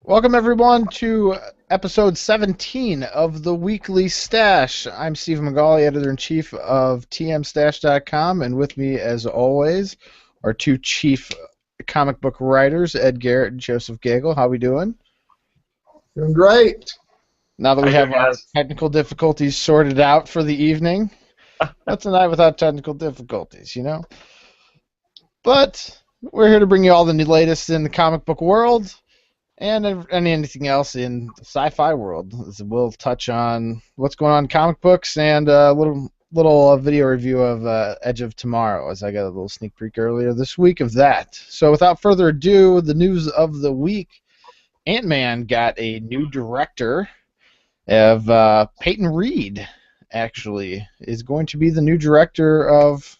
Welcome, everyone, to episode 17 of the Weekly Stash. I'm Steve McGauley, editor-in-chief of TMStash.com, and with me, as always, are two chief comic book writers, Ed Garrett and Joseph Gagel. How we doing? Doing great. Now that How we you have doing, our guys? technical difficulties sorted out for the evening, what's a night without technical difficulties, you know? But we're here to bring you all the latest in the comic book world. And anything else in the sci-fi world. We'll touch on what's going on in comic books and a little video review of Edge of Tomorrow, as I got a little sneak peek earlier this week of that. So without further ado, the news of the week: Ant-Man got a new director. Peyton Reed actually is going to be the new director of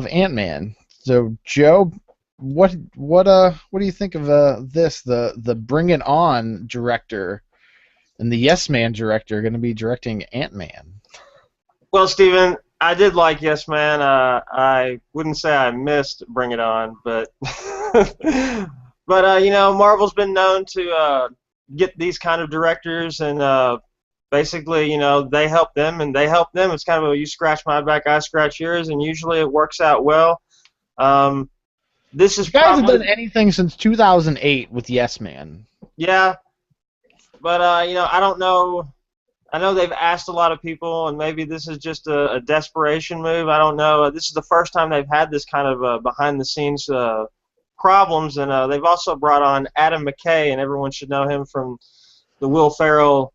Ant-Man. So Joe, what do you think of this? The Bring It On director and the Yes Man director are going to be directing Ant-Man. Well, Steven, I did like Yes Man. I wouldn't say I missed Bring It On, but Marvel's been known to get these kind of directors, and basically, they help them and they help them. It's kind of a you scratch my back, I scratch yours, and usually it works out well. This is You guys have probably done anything since 2008 with Yes Man. yeah, but I don't know. I know they've asked a lot of people, and maybe this is just a desperation move. I don't know. This is the first time they've had this kind of behind-the-scenes problems, and they've also brought on Adam McKay, and everyone should know him from the Will Ferrell,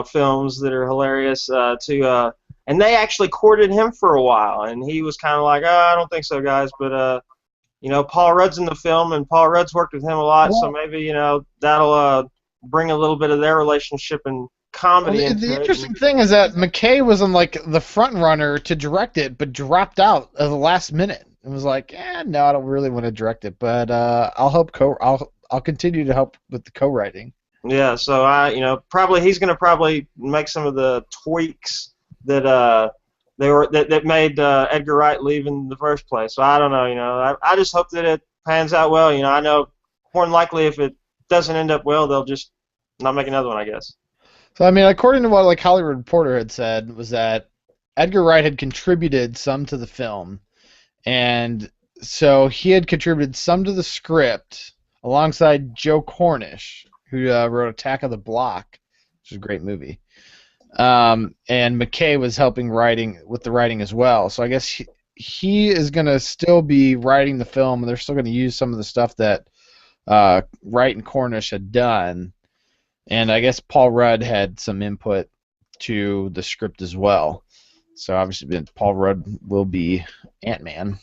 films that are hilarious. And they actually courted him for a while, and he was kind of like, "Oh, I don't think so, guys." But Paul Rudd's in the film, and Paul Rudd's worked with him a lot, so maybe that'll bring a little bit of their relationship and comedy Well, into the it. interesting thing is that McKay was on like the front runner to direct it, but dropped out at the last minute and was like, no, I don't really want to direct it, but I'll continue to help with the co-writing." Yeah, so probably he's going to probably make some of the tweaks that that made Edgar Wright leave in the first place. So I don't know. I just hope that it pans out well. I know more than likely if it doesn't end up well, they'll just not make another one, I guess. So I mean, according to what like Hollywood Reporter had said, was that Edgar Wright had contributed some to the film, and so he had contributed some to the script alongside Joe Cornish, who wrote Attack of the Block, which is a great movie. And McKay was helping with the writing as well. So I guess he is going to still be writing the film, and they're still going to use some of the stuff that Wright and Cornish had done. And I guess Paul Rudd had some input to the script as well. So obviously Paul Rudd will be Ant-Man.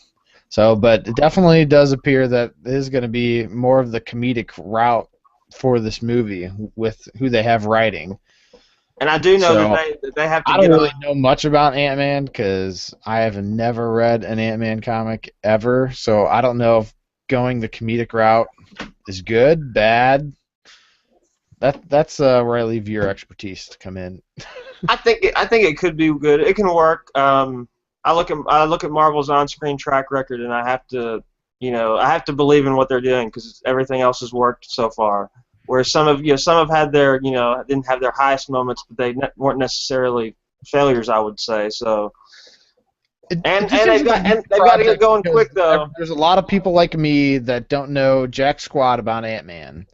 So, but it definitely does appear that it is going to be more of the comedic route for this movie with who they have writing. And I do know So, that they have to I get don't on. really know much about Ant-Man because I have never read an Ant-Man comic ever. So I don't know if going the comedic route is good, bad. That's where I leave your expertise to come in. I think it could be good. It can work. I look at Marvel's on-screen track record, and I have to believe in what they're doing because everything else has worked so far. Whereas some have had their didn't have their highest moments, but they weren't necessarily failures, I would say. So and they've got to get going quick though. There's a lot of people like me that don't know jack squat about Ant-Man,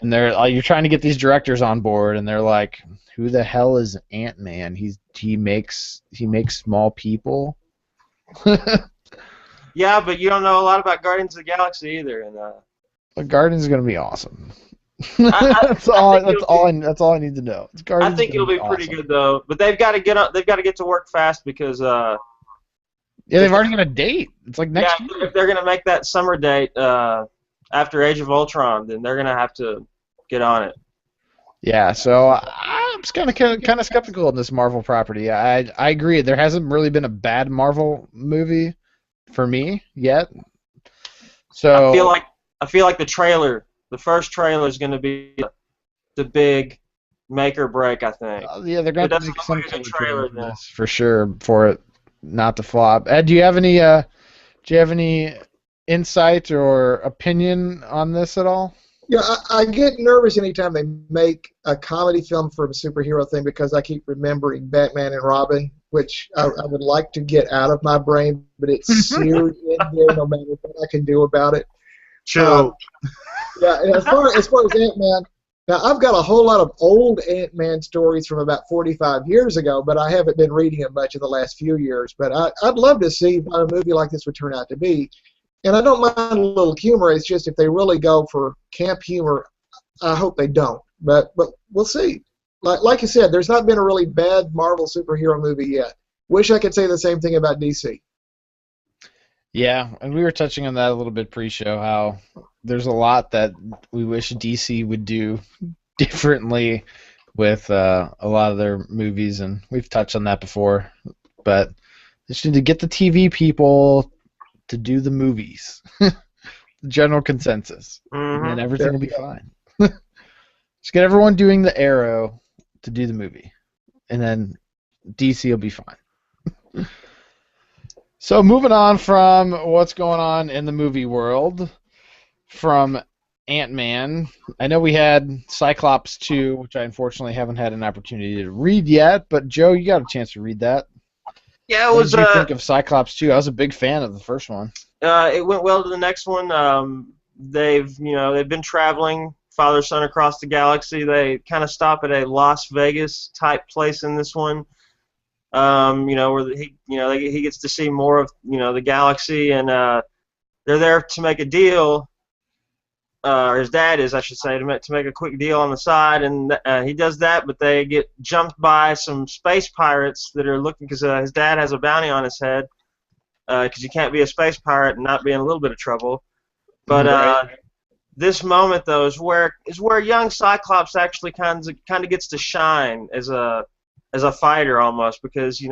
and you're trying to get these directors on board, and they're like, "Who the hell is Ant-Man? He makes small people." Yeah, but you don't know a lot about Guardians of the Galaxy either, and But Guardians is gonna be awesome. I That's all I need to know. I think it'll be pretty good though. But they've got to get to work fast because Yeah, they've already got a date. It's like next year. if they're gonna make that summer date after Age of Ultron, then they're gonna have to get on it. Yeah, so I'm just kind of skeptical on this Marvel property. I agree. There hasn't really been a bad Marvel movie for me yet. So I feel like the first trailer is gonna be the big make or break. I think. yeah, they're going It to doesn't make look some like a kind good of trailer, for though. this for sure for it not to flop. Ed, do you have any insight or opinion on this at all? Yeah, I get nervous anytime they make a comedy film for a superhero thing because I keep remembering Batman and Robin, which I would like to get out of my brain, but it's seared in there no matter what I can do about it. True. Yeah, and as far as Ant-Man, now I've got a whole lot of old Ant-Man stories from about 45 years ago, but I haven't been reading them much in the last few years. But I'd love to see what a movie like this would turn out to be. And I don't mind a little humor. It's just if they really go for camp humor, I hope they don't. But we'll see. Like you said, there's not been a really bad Marvel superhero movie yet. Wish I could say the same thing about DC. Yeah, and we were touching on that a little bit pre-show, how there's a lot that we wish DC would do differently with a lot of their movies, and we've touched on that before. But they just need to get the TV people to do the movies. The general consensus. And then everything will be fine. Just get everyone doing the Arrow to do the movie. And then DC will be fine. So moving on from what's going on in the movie world, from Ant-Man, I know we had Cyclops 2, which I unfortunately haven't had an opportunity to read yet, but Joe, you got a chance to read that. Yeah, it What was. did you think of Cyclops 2? I was a big fan of the first one. It went well to the next one. They've been traveling father son across the galaxy. They kind of stop at a Las Vegas type place in this one. Where he gets to see more of the galaxy, and they're there to make a deal. Or his dad is, I should say, to make a quick deal on the side, and he does that, but they get jumped by some space pirates that are looking because his dad has a bounty on his head. Because you can't be a space pirate and not be in a little bit of trouble. But this moment though is where young Cyclops actually kind of gets to shine as a fighter almost, because he's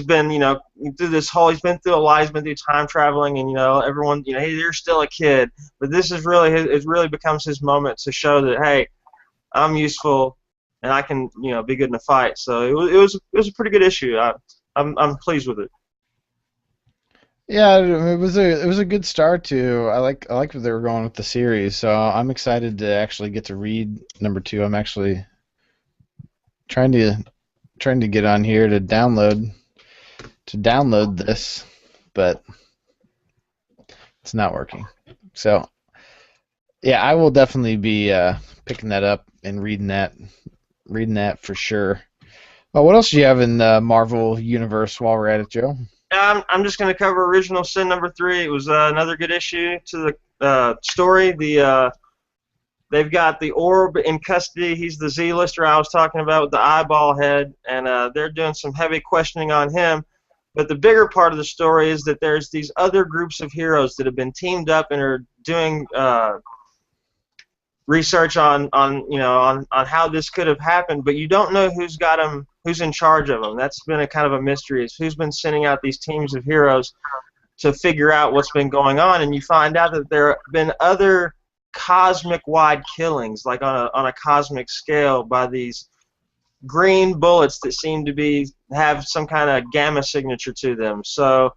been he's been through a lot, he's been through time traveling, and everyone you're still a kid, but this is really it really becomes his moment to show that, hey, I'm useful and I can be good in a fight. So it was a pretty good issue. I'm pleased with it. Yeah, it was a good start to. I like where they were going with the series, so I'm excited to actually get to read number 2. I'm actually trying to get on here to download this, but it's not working. So yeah, I will definitely be picking that up and reading that for sure. What else do you have in the Marvel universe while we're at it, Joe? I'm just going to cover Original Sin number 3. It was another good issue to the story. They've got the Orb in custody. He's the Z-lister I was talking about with the eyeball head, and they're doing some heavy questioning on him. But the bigger part of the story is that there's these other groups of heroes that have been teamed up and are doing research on how this could have happened, but you don't know who's got them, who's in charge of them. That's been a kind of a mystery, is who's been sending out these teams of heroes to figure out what's been going on, and you find out that there have been other cosmic-wide killings, like on a cosmic scale, by these green bullets that seem to have some kind of gamma signature to them. So,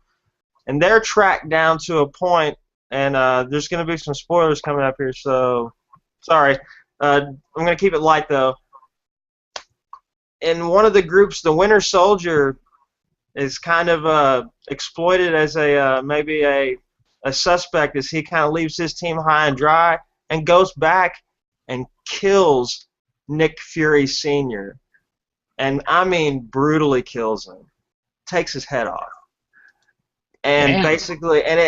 and they're tracked down to a point, and there's going to be some spoilers coming up here, so sorry. I'm going to keep it light, though. In one of the groups, the Winter Soldier is kind of exploited as maybe a suspect, as he kind of leaves his team high and dry and goes back and kills Nick Fury Sr. And I mean brutally kills him, takes his head off, and basically, and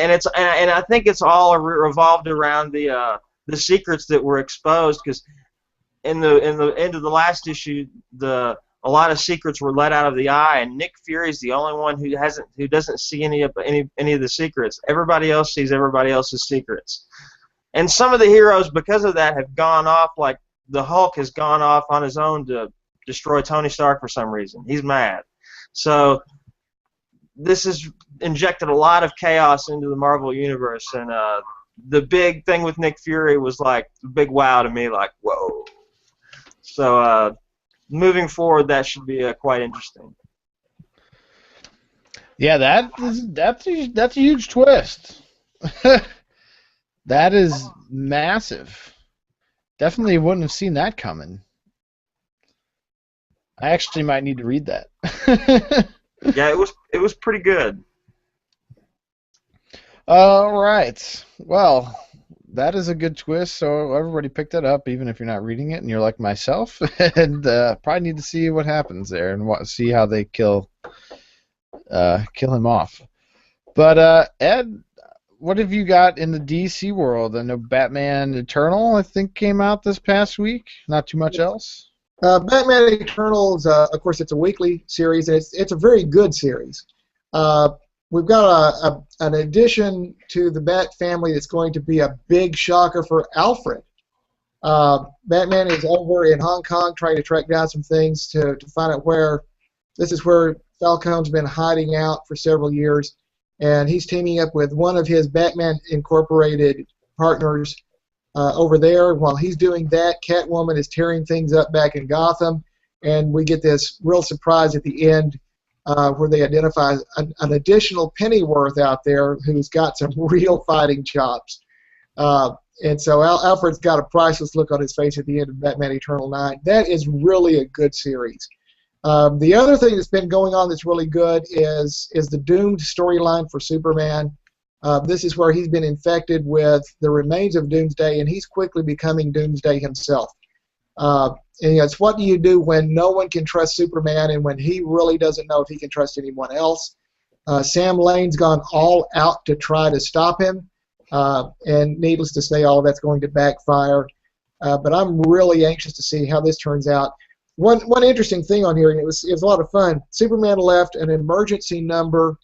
I think it's all revolved around the secrets that were exposed, because in the end of the last issue, a lot of secrets were let out of the eye, and Nick Fury is the only one who doesn't see any of the secrets. Everybody else sees everybody else's secrets, and some of the heroes, because of that, have gone off. Like the Hulk has gone off on his own to destroy Tony Stark for some reason. He's mad. So this has injected a lot of chaos into the Marvel universe, and the big thing with Nick Fury was like a big wow to me, like whoa. So moving forward, that should be quite interesting. Yeah, that's a huge twist. That is massive. Definitely wouldn't have seen that coming. I actually might need to read that. Yeah, it was pretty good. All right. Well, that is a good twist. So everybody pick that up, even if you're not reading it and you're like myself, and probably need to see what happens there and see how they kill him off. But Ed, what have you got in the DC world? I know Batman Eternal, I think, came out this past week. Not too much else. Batman Eternals, of course, it's a weekly series, and it's a very good series. We've got an addition to the Bat family that's going to be a big shocker for Alfred. Batman is over in Hong Kong trying to track down some things to find out where. This is where Falcone's been hiding out for several years, and he's teaming up with one of his Batman Incorporated partners over there. While he's doing that, Catwoman is tearing things up back in Gotham, and we get this real surprise at the end where they identify an additional Pennyworth out there who's got some real fighting chops. And so Alfred's got a priceless look on his face at the end of Batman Eternal 9. That is really a good series. The other thing that's been going on that's really good is the Doomed storyline for Superman. This is where he's been infected with the remains of Doomsday, and he's quickly becoming Doomsday himself. And it's what do you do when no one can trust Superman and when he really doesn't know if he can trust anyone else? Sam Lane's gone all out to try to stop him, and needless to say, all of that's going to backfire. But I'm really anxious to see how this turns out. One interesting thing on here, and it was a lot of fun. Superman left an emergency number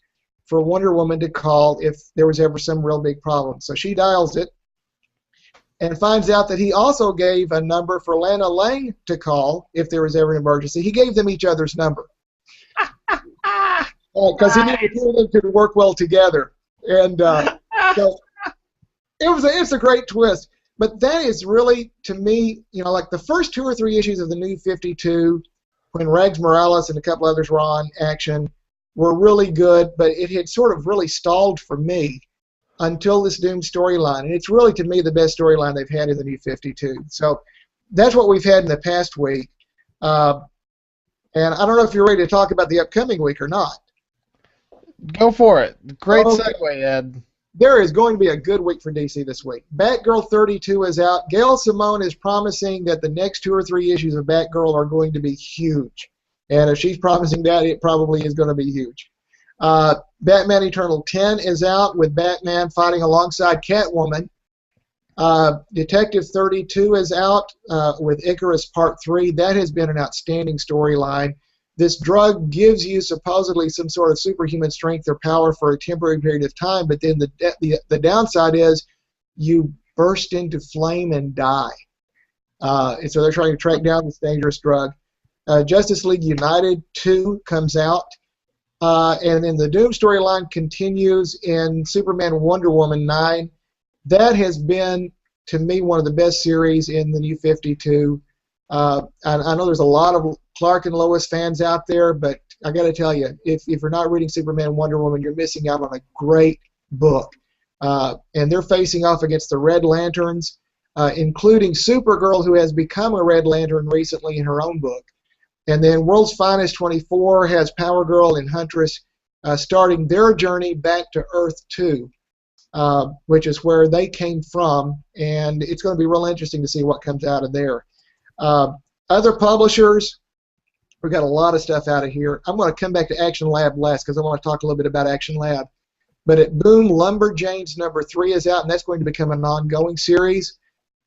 for Wonder Woman to call if there was ever some real big problem. So she dials it and finds out that he also gave a number for Lana Lang to call if there was ever an emergency. He gave them each other's number because he knew them could work well together. And so it's a great twist. But that is really, to me, like the first 2 or 3 issues of the New 52, when Rags Morales and a couple others were on action, were really good, but it had sort of really stalled for me until this Doom storyline. And it's really, to me, the best storyline they've had in the New 52. So that's what we've had in the past week. And I don't know if you're ready to talk about the upcoming week or not. Go for it. Great segue, Ed. There is going to be a good week for DC this week. Batgirl 32 is out. Gail Simone is promising that the next 2 or 3 issues of Batgirl are going to be huge. And if she's promising that, it probably is going to be huge. Batman Eternal 10 is out with Batman fighting alongside Catwoman. Detective 32 is out with Icarus Part 3. That has been an outstanding storyline. This drug gives you supposedly some sort of superhuman strength or power for a temporary period of time, but then the downside is you burst into flame and die. And so they're trying to track down this dangerous drug. Justice League United 2 comes out, and then the Doom storyline continues in Superman Wonder Woman 9. That has been, to me, one of the best series in the New 52. I know there's a lot of Clark and Lois fans out there, but I got to tell you, if you're not reading Superman Wonder Woman, you're missing out on a great book. And they're facing off against the Red Lanterns, including Supergirl, who has become a Red Lantern recently in her own book. And then World's Finest 24 has Power Girl and Huntress starting their journey back to Earth 2, which is where they came from, and it's going to be real interesting to see what comes out of there. Other publishers, we've got a lot of stuff out of here. I'm going to come back to Action Lab last because I want to talk a little bit about Action Lab. But at Boom, Lumberjanes number 3 is out, and that's going to become an ongoing series.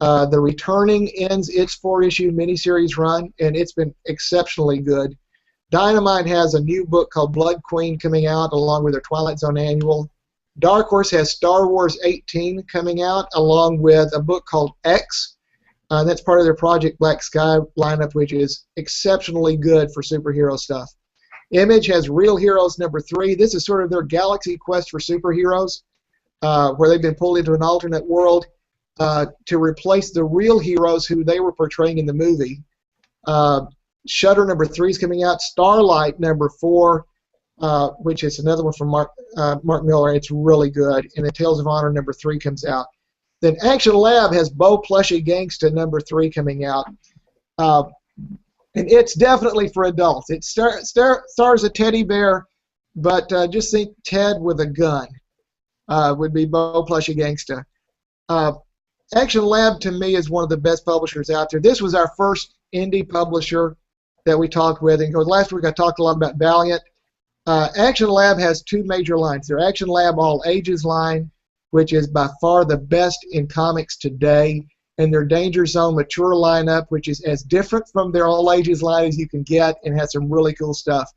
The Returning ends its 4-issue miniseries run, and it's been exceptionally good. Dynamite has a new book called Blood Queen coming out along with their Twilight Zone annual. Dark Horse has Star Wars 18 coming out along with a book called X. That's part of their Project Black Sky lineup, which is exceptionally good for superhero stuff. Image has Real Heroes number 3. This is sort of their galaxy quest for superheroes, where they've been pulled into an alternate world to replace the real heroes who they were portraying in the movie. Shudder number 3 is coming out. Starlight number 4, which is another one from Mark Miller. It's really good. And then Tales of Honor number 3 comes out. Then Action Lab has Bo Plushy Gangsta #3 coming out. And it's definitely for adults. It stars a teddy bear, but just think Ted with a gun would be Bo Plushy Gangsta. Action Lab, to me, is one of the best publishers out there. This was our first indie publisher that we talked with. And last week I talked a lot about Valiant. Action Lab has two major lines. Their Action Lab All Ages line, which is by far the best in comics today, and their Danger Zone Mature lineup, which is as different from their All Ages line as you can get and has some really cool stuff.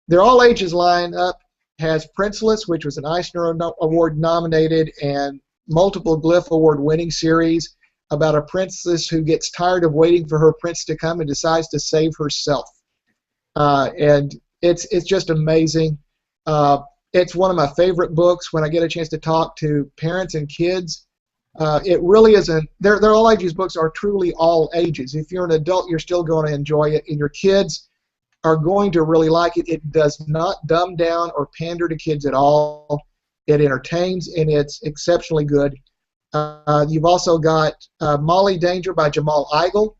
Their All Ages lineup has Princeless, which was an Eisner Award nominated and multiple Glyph Award winning series about a princess who gets tired of waiting for her prince to come and decides to save herself. And it's just amazing. It's one of my favorite books when I get a chance to talk to parents and kids. It really isn't. Their all ages books are truly all ages. If you're an adult, you're still going to enjoy it, and your kids are going to really like it. It does not dumb down or pander to kids at all. It entertains, and it's exceptionally good. You've also got Molly Danger by Jamal Igle,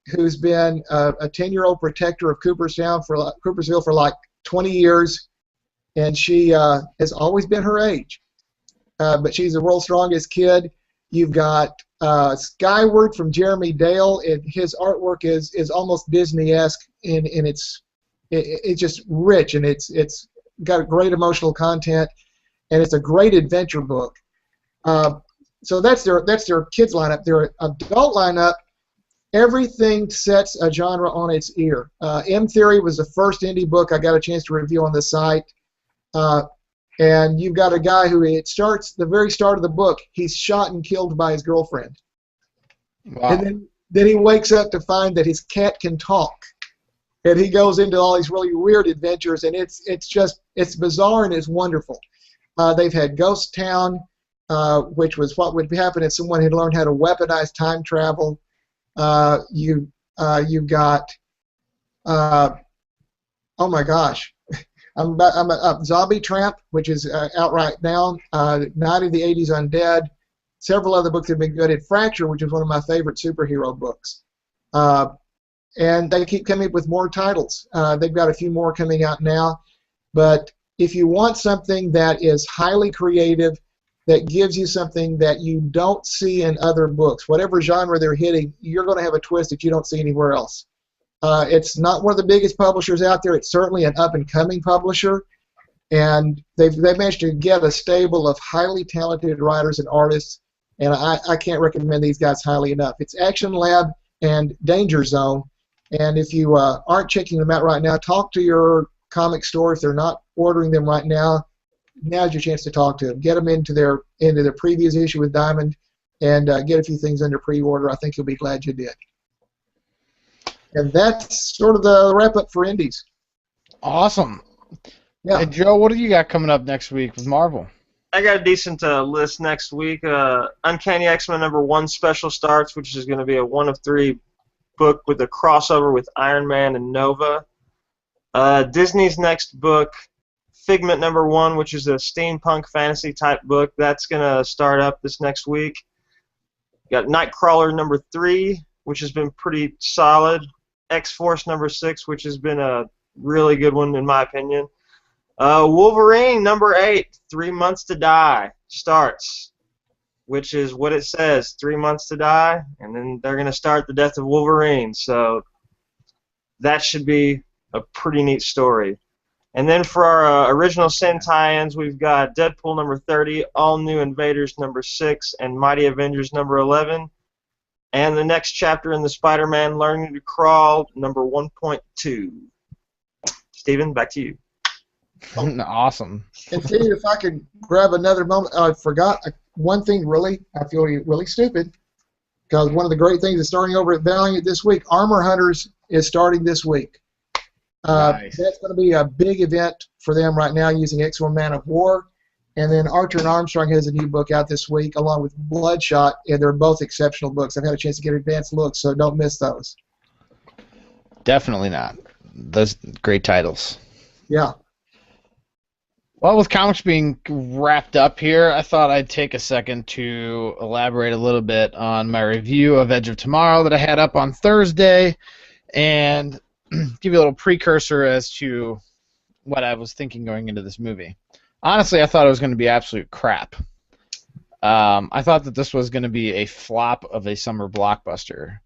who's been a 10-year-old protector of Coopersville for like 20 years, and she has always been her age. But she's the world's strongest kid. You've got Skyward from Jeremy Dale, and his artwork is almost Disney-esque, and it's just rich, and it's got a great emotional content, and it's a great adventure book. So that's their kids lineup. Their adult lineup, everything sets a genre on its ear. M Theory was the first indie book I got a chance to review on the site. And you've got a guy who the very start of the book, he's shot and killed by his girlfriend. Wow. And then he wakes up to find that his cat can talk. And he goes into all these really weird adventures, and it's bizarre and it's wonderful. They've had Ghost Town, which was what would happen if someone had learned how to weaponize time travel. You've got, oh my gosh, I'm a Zombie Tramp, which is out right now. Night of the 80s Undead. Several other books have been good. And Fracture, which is one of my favorite superhero books. And they keep coming up with more titles. They've got a few more coming out now. But if you want something that is highly creative, that gives you something that you don't see in other books, whatever genre they're hitting, you're going to have a twist that you don't see anywhere else. It's not one of the biggest publishers out there. It's certainly an up-and-coming publisher, and they've managed to get a stable of highly talented writers and artists, and I can't recommend these guys highly enough. It's Action Lab and Danger Zone, and if you aren't checking them out right now, talk to your comic store. If they're not ordering them right now, now's your chance to talk to them. Get them into their previous issue with Diamond, and get a few things under pre-order. I think you'll be glad you did. And that's sort of the wrap-up for Indies. Awesome. Yeah. Hey, Joe, what do you got coming up next week with Marvel? I got a decent list next week. Uncanny X-Men #1 special starts, which is going to be a 1 of 3 book with a crossover with Iron Man and Nova. Disney's next book, Figment #1, which is a steampunk fantasy type book. That's going to start up this next week. Got Nightcrawler #3, which has been pretty solid. X-Force #6, which has been a really good one in my opinion. Wolverine #8, 3 Months to Die, starts, which is what it says, 3 months to die, and then they're going to start the death of Wolverine, so that should be a pretty neat story. And then for our original Sin tie-ins, we've got Deadpool #30, All New Invaders #6, and Mighty Avengers #11. And the next chapter in the Spider-Man Learning to Crawl #1.2. Steven, back to you. Awesome. And Steve, if I could grab another moment, I forgot one thing. Really, I feel really stupid because one of the great things is starting over at Valiant this week. Armor Hunters is starting this week. Nice. That's going to be a big event for them right now using X-Men Man of War. And then Archer and Armstrong has a new book out this week along with Bloodshot, and they're both exceptional books. I've had a chance to get advanced looks, so don't miss those. Definitely not. Those great titles. Yeah. Well, with comics being wrapped up here, I thought I'd take a second to elaborate a little bit on my review of Edge of Tomorrow that I had up on Thursday, and give you a little precursor as to what I was thinking going into this movie. Honestly, I thought it was going to be absolute crap. I thought that this was going to be a flop of a summer blockbuster.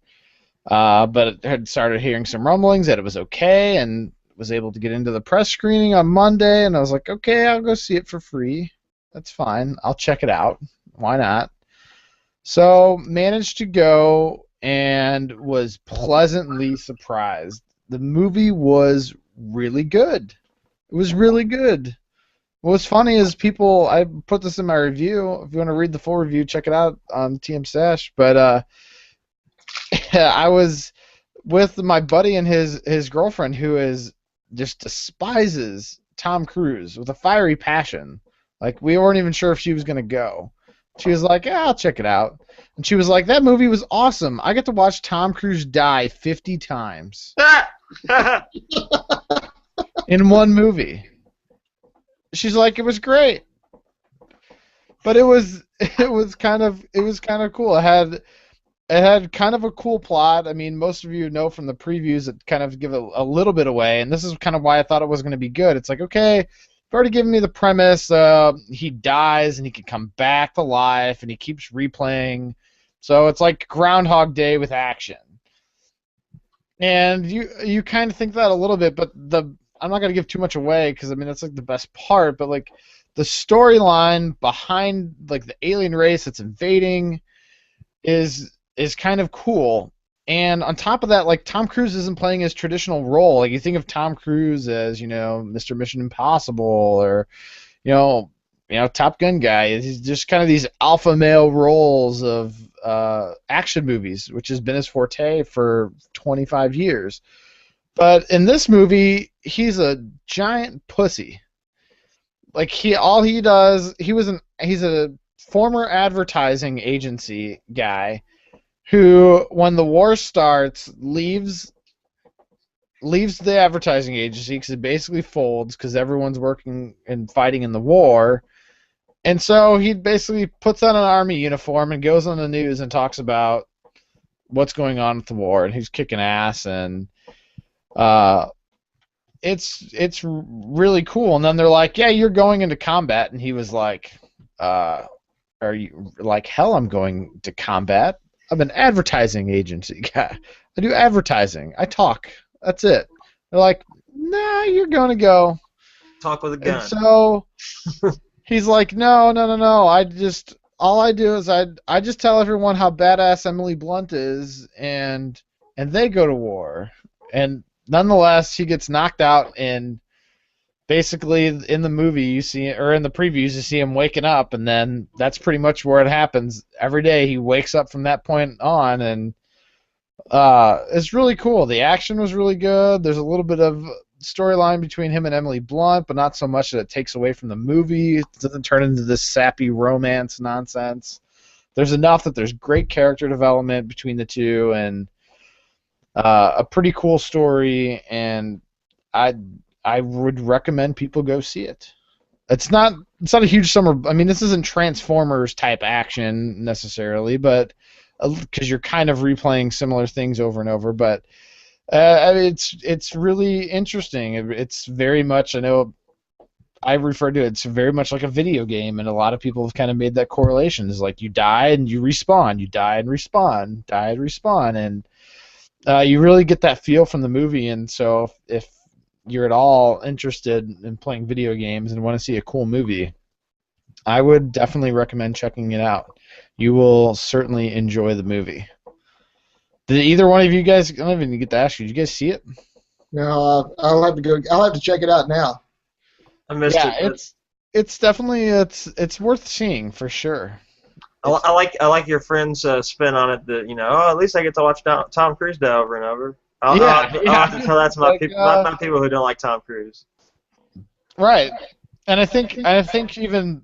But I had started hearing some rumblings that it was okay, and was able to get into the press screening on Monday, and I was like, okay, I'll go see it for free. That's fine. I'll check it out. Why not? So managed to go and was pleasantly surprised. The movie was really good. It was really good. What's funny is I put this in my review. If you want to read the full review, check it out on TMStash. But I was with my buddy and his girlfriend, who just despises Tom Cruise with a fiery passion. Like, we weren't even sure if she was going to go. She was like, yeah, I'll check it out. And she was like, that movie was awesome. I get to watch Tom Cruise die 50 times in one movie. She's like, it was great. But it was kind of cool. It had kind of a cool plot. I mean, most of you know from the previews that kind of give a little bit away, and this is kind of why I thought it was going to be good. It's like, okay, you've already given me the premise. He dies, and he can come back to life, and he keeps replaying. So it's like Groundhog Day with action. And you kind of think that a little bit, but I'm not going to give too much away, because, I mean, that's like the best part, but like the storyline behind like the alien race that's invading is kind of cool. And on top of that, like, Tom Cruise isn't playing his traditional role. Like, you think of Tom Cruise as, Mr. Mission Impossible, or, Top Gun guy. He's just kind of these alpha male roles of action movies, which has been his forte for 25 years. But in this movie, he's a giant pussy. Like, he's a former advertising agency guy who, when the war starts, leaves the advertising agency because it basically folds because everyone's working and fighting in the war. And so he basically puts on an army uniform and goes on the news and talks about what's going on with the war, and he's kicking ass, and it's really cool. And then they're like, yeah, you're going into combat, and he was like, are you like, hell, I'm going to combat. I'm an advertising agency guy. I do advertising. I talk. That's it. They're like, nah, you're going to go. Talk with a gun. And so he's like, no. All I do is I just tell everyone how badass Emily Blunt is, and they go to war. And nonetheless, he gets knocked out, and basically in the movie you see, or in the previews, you see him waking up, and then that's pretty much where it happens. Every day he wakes up from that point on, and it's really cool. The action was really good. There's a little bit of storyline between him and Emily Blunt, but not so much that it takes away from the movie. It doesn't turn into this sappy romance nonsense. There's enough that there's great character development between the two, and a pretty cool story, and I would recommend people go see it. It's not a huge summer. I mean, this isn't Transformers type action necessarily, but because you're kind of replaying similar things over and over. But I mean, it's really interesting. It's very much, I know I refer to it, it's very much like a video game, and a lot of people have kind of made that correlation. It's like you die and you respawn, you die and respawn, die and respawn, and you really get that feel from the movie. And so if you're at all interested in playing video games and want to see a cool movie, I would definitely recommend checking it out. You will certainly enjoy the movie. Did either one of you guys? I don't even get to ask you. Did you guys see it? No, I'll have to go. I'll have to check it out now. I missed it. It's definitely it's worth seeing for sure. I like your friend's spin on it. That at least I get to watch Tom Cruise die over and over. I'll have to tell that to my people, not people who don't like Tom Cruise. Right, and I think even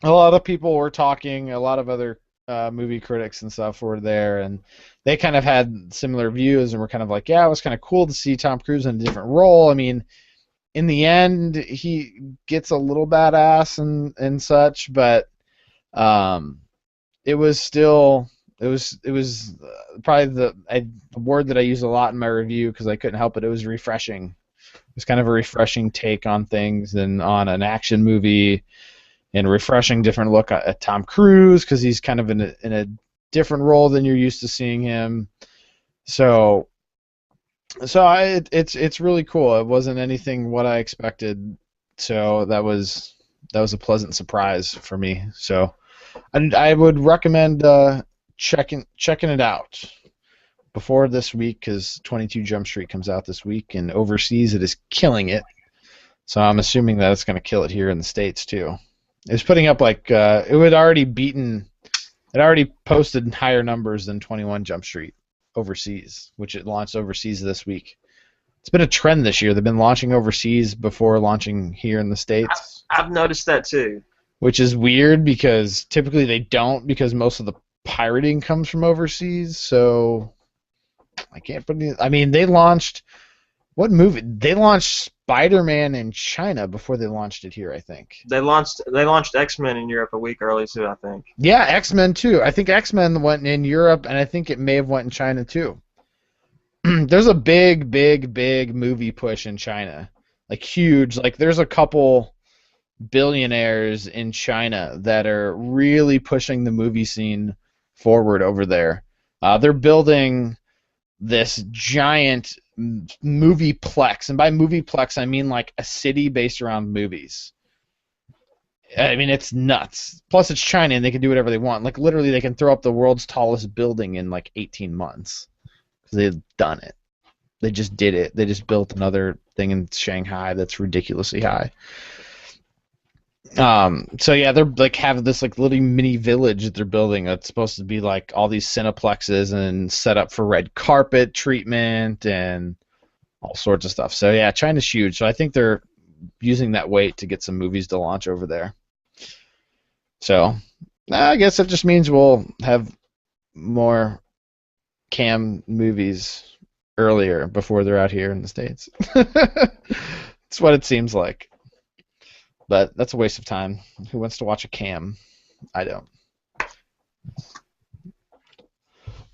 a lot of people were talking. A lot of other movie critics and stuff were there, and they kind of had similar views, and were kind of like, yeah, it was kind of cool to see Tom Cruise in a different role. I mean, in the end, he gets a little badass and such, but it was still it was probably the word that I use a lot in my review because I couldn't help it. It was refreshing. It was kind of a refreshing take on things and on an action movie, and a refreshing different look at Tom Cruise because he's kind of in a different role than you're used to seeing him. So it's really cool. It wasn't anything what I expected, so that was a pleasant surprise for me. So I would recommend checking it out before this week because 22 Jump Street comes out this week, and overseas it is killing it. So I'm assuming that it's going to kill it here in the States too. It was putting up like it had already posted higher numbers than 21 Jump Street overseas, which it launched overseas this week. It's been a trend this year. They've been launching overseas before launching here in the States. I've noticed that too. Which is weird because typically they don't, because most of the pirating comes from overseas. So I can't put any. I mean, they launched what movie? They launched Spider-Man in China before they launched it here, I think. They launched X-Men in Europe a week early too, I think. Yeah, X-Men too. I think X-Men went in Europe, and I think it may have went in China too. There's a big movie push in China, like huge. Like there's a couple billionaires in China that are really pushing the movie scene forward over there. They're building this giant movieplex, and by movieplex I mean like a city based around movies. I mean, it's nuts. Plus it's China and they can do whatever they want. Like literally they can throw up the world's tallest building in like 18 months because they've done it. They just did it. They just built another thing in Shanghai that's ridiculously high. So yeah, they're like having this like little mini village that they're building that's supposed to be like all these cineplexes and set up for red carpet treatment and all sorts of stuff. So yeah, China's huge. So I think they're using that weight to get some movies to launch over there. So I guess that just means we'll have more cam movies earlier before they're out here in the States. That's what it seems like. But that's a waste of time. Who wants to watch a cam? I don't.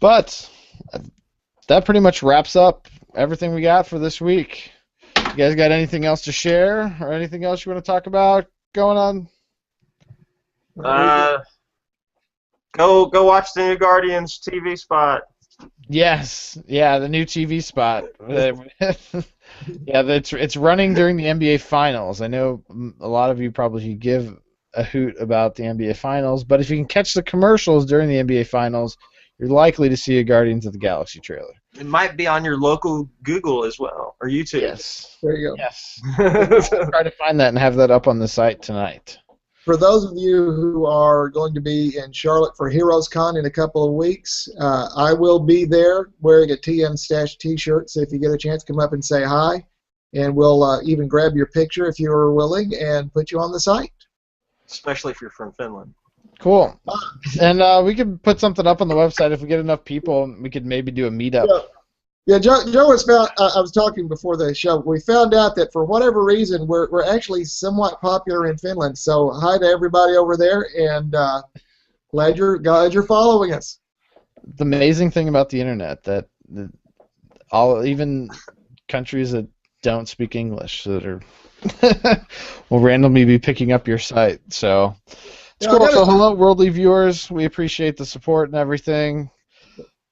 But that pretty much wraps up everything we got for this week. You guys got anything else to share or anything else you want to talk about going on? Go watch the new Guardians TV spot. Yes, yeah, the new TV spot. Yeah, it's running during the NBA Finals. I know a lot of you probably give a hoot about the NBA Finals, but if you can catch the commercials during the NBA Finals, you're likely to see a Guardians of the Galaxy trailer. It might be on your local Google as well, or YouTube. Yes. There you go. Yes. I'll try to find that and have that up on the site tonight. For those of you who are going to be in Charlotte for Heroes Con in a couple of weeks, I will be there wearing a TMStash t-shirt, so if you get a chance, come up and say hi, and we'll even grab your picture if you are willing and put you on the site. Especially if you're from Finland. Cool. And we could put something up on the website if we get enough people. We could maybe do a meetup. Yeah, Joe was found. I was talking before the show. We found out that for whatever reason, we're actually somewhat popular in Finland. So hi to everybody over there, and glad you're following us. The amazing thing about the internet that even countries that don't speak English that are will randomly be picking up your site. So it's cool. So hello, worldly viewers. We appreciate the support and everything.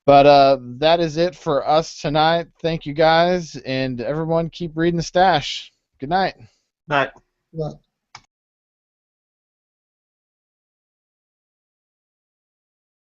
But that is it for us tonight. Thank you guys, and everyone keep reading the stash. Good night. Night. Right.